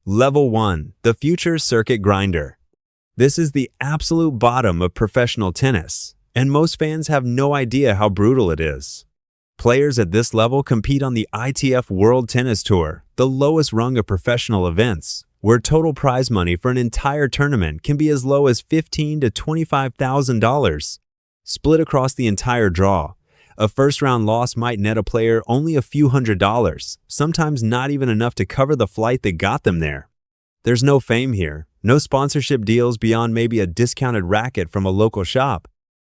Level 1. The Futures Circuit Grinder. This is the absolute bottom of professional tennis, and most fans have no idea how brutal it is. Players at this level compete on the ITF World Tennis Tour, the lowest rung of professional events, where total prize money for an entire tournament can be as low as $15,000 to $25,000. Split across the entire draw, a first-round loss might net a player only a few $100s, sometimes not even enough to cover the flight that got them there. There's no fame here, no sponsorship deals beyond maybe a discounted racket from a local shop.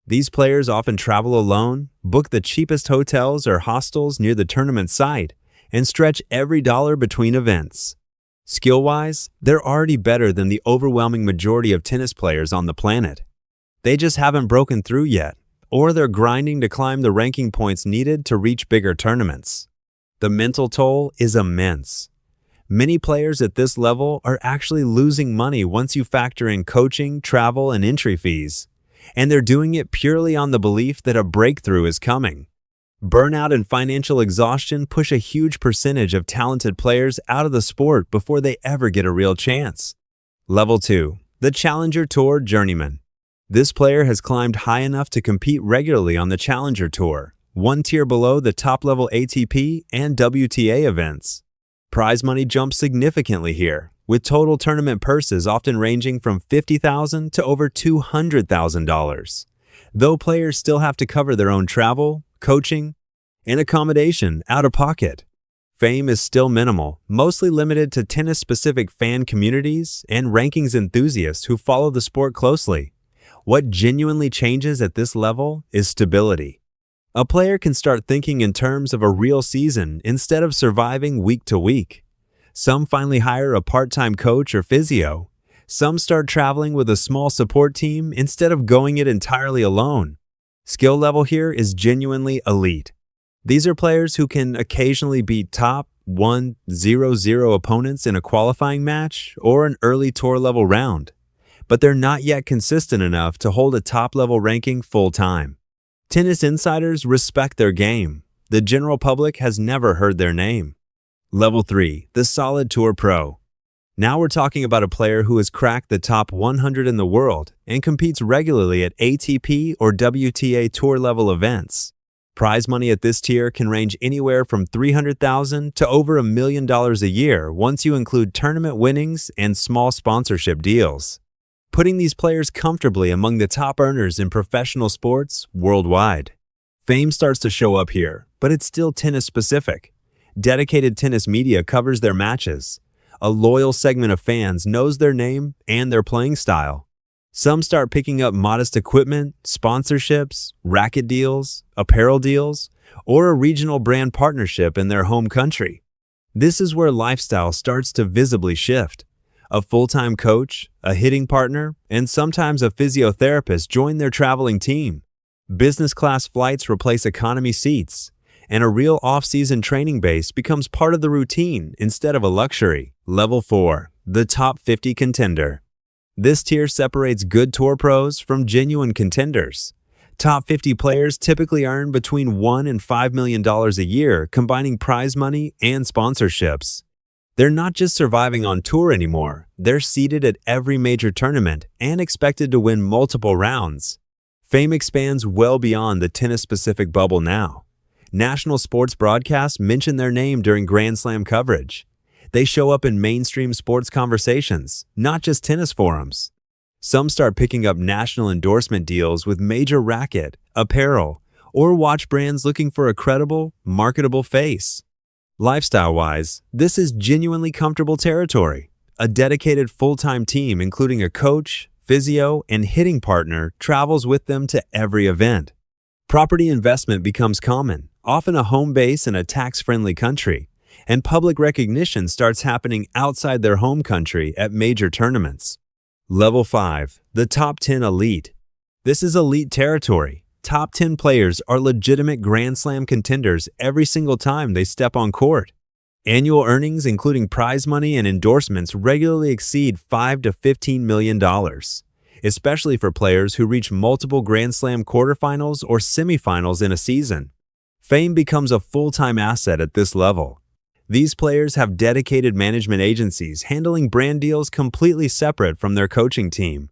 These players often travel alone, book the cheapest hotels or hostels near the tournament site, and stretch every dollar between events. Skill-wise, they're already better than the overwhelming majority of tennis players on the planet. They just haven't broken through yet, or they're grinding to climb the ranking points needed to reach bigger tournaments. The mental toll is immense. Many players at this level are actually losing money once you factor in coaching, travel, and entry fees, and they're doing it purely on the belief that a breakthrough is coming. Burnout and financial exhaustion push a huge percentage of talented players out of the sport before they ever get a real chance. Level 2. The Challenger Tour Journeyman. This player has climbed high enough to compete regularly on the Challenger Tour, one tier below the top-level ATP and WTA events. Prize money jumps significantly here, with total tournament purses often ranging from $50,000 to over $200,000, though players still have to cover their own travel, coaching, and accommodation out of pocket. Fame is still minimal, mostly limited to tennis-specific fan communities and rankings enthusiasts who follow the sport closely. What genuinely changes at this level is stability. A player can start thinking in terms of a real season instead of surviving week to week. Some finally hire a part-time coach or physio. Some start traveling with a small support team instead of going it entirely alone. Skill level here is genuinely elite. These are players who can occasionally beat top 1-0-0 opponents in a qualifying match or an early tour-level round, but they're not yet consistent enough to hold a top-level ranking full-time. Tennis insiders respect their game. The general public has never heard their name. Level 3. The Solid Tour Pro. Now we're talking about a player who has cracked the top 100 in the world and competes regularly at ATP or WTA Tour-level events. Prize money at this tier can range anywhere from $300,000 to over $1 million a year once you include tournament winnings and small sponsorship deals, putting these players comfortably among the top earners in professional sports worldwide. Fame starts to show up here, but it's still tennis-specific. Dedicated tennis media covers their matches. A loyal segment of fans knows their name and their playing style. Some start picking up modest equipment, sponsorships, racket deals, apparel deals, or a regional brand partnership in their home country. This is where lifestyle starts to visibly shift. A full-time coach, a hitting partner, and sometimes a physiotherapist join their traveling team. Business class flights replace economy seats, and a real off-season training base becomes part of the routine instead of a luxury. Level 4. The Top 50 Contender. This tier separates good tour pros from genuine contenders. Top 50 players typically earn between $1 and $5 million a year, combining prize money and sponsorships. They're not just surviving on tour anymore, they're seated at every major tournament and expected to win multiple rounds. Fame expands well beyond the tennis-specific bubble now. National sports broadcasts mention their name during Grand Slam coverage. They show up in mainstream sports conversations, not just tennis forums. Some start picking up national endorsement deals with major racket, apparel, or watch brands looking for a credible, marketable face. Lifestyle-wise, this is genuinely comfortable territory. A dedicated full-time team, including a coach, physio, and hitting partner, travels with them to every event. Property investment becomes common, often a home base in a tax-friendly country, and public recognition starts happening outside their home country at major tournaments. Level 5. The Top 10 Elite. This is elite territory. Top 10 players are legitimate Grand Slam contenders every single time they step on court. Annual earnings, including prize money and endorsements, regularly exceed $5 to $15 million, especially for players who reach multiple Grand Slam quarterfinals or semifinals in a season. Fame becomes a full-time asset at this level. These players have dedicated management agencies handling brand deals completely separate from their coaching team.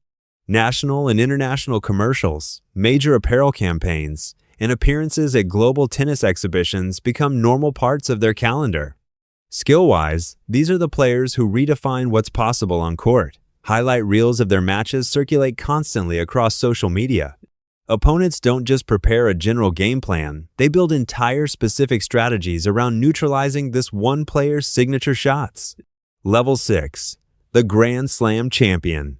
National and international commercials, major apparel campaigns, and appearances at global tennis exhibitions become normal parts of their calendar. Skill-wise, these are the players who redefine what's possible on court. Highlight reels of their matches circulate constantly across social media. Opponents don't just prepare a general game plan, they build entire specific strategies around neutralizing this one player's signature shots. Level 6. The Grand Slam Champion.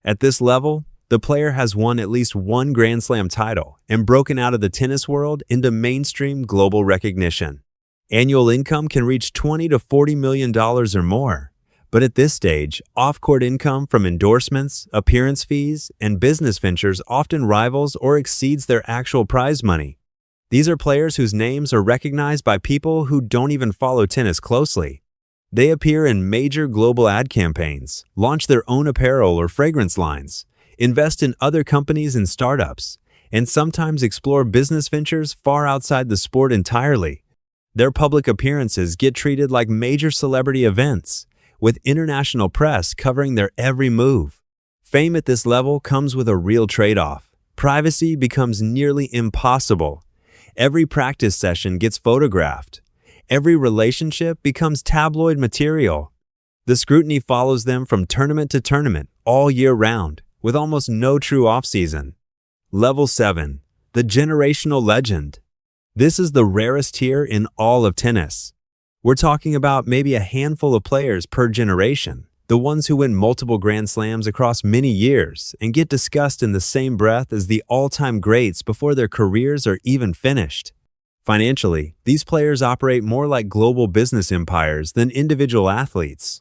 At this level, the player has won at least one Grand Slam title and broken out of the tennis world into mainstream global recognition. Annual income can reach $20 to $40 million or more. But at this stage, off-court income from endorsements, appearance fees, and business ventures often rivals or exceeds their actual prize money. These are players whose names are recognized by people who don't even follow tennis closely. They appear in major global ad campaigns, launch their own apparel or fragrance lines, invest in other companies and startups, and sometimes explore business ventures far outside the sport entirely. Their public appearances get treated like major celebrity events, with international press covering their every move. Fame at this level comes with a real trade-off. Privacy becomes nearly impossible. Every practice session gets photographed. Every relationship becomes tabloid material. The scrutiny follows them from tournament to tournament all year round, with almost no true off-season. Level 7. The Generational Legend. This is the rarest tier in all of tennis. We're talking about maybe a handful of players per generation, the ones who win multiple Grand Slams across many years and get discussed in the same breath as the all-time greats before their careers are even finished. Financially, these players operate more like global business empires than individual athletes.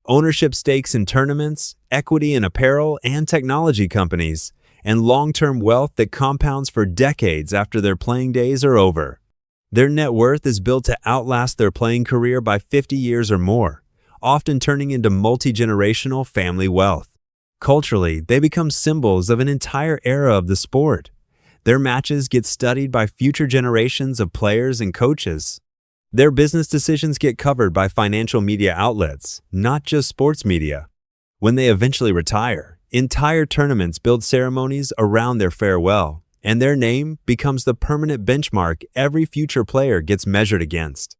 Ownership stakes in tournaments, equity in apparel and technology companies, and long-term wealth that compounds for decades after their playing days are over. Their net worth is built to outlast their playing career by 50 years or more, often turning into multi-generational family wealth. Culturally, they become symbols of an entire era of the sport. Their matches get studied by future generations of players and coaches. Their business decisions get covered by financial media outlets, not just sports media. When they eventually retire, entire tournaments build ceremonies around their farewell, and their name becomes the permanent benchmark every future player gets measured against.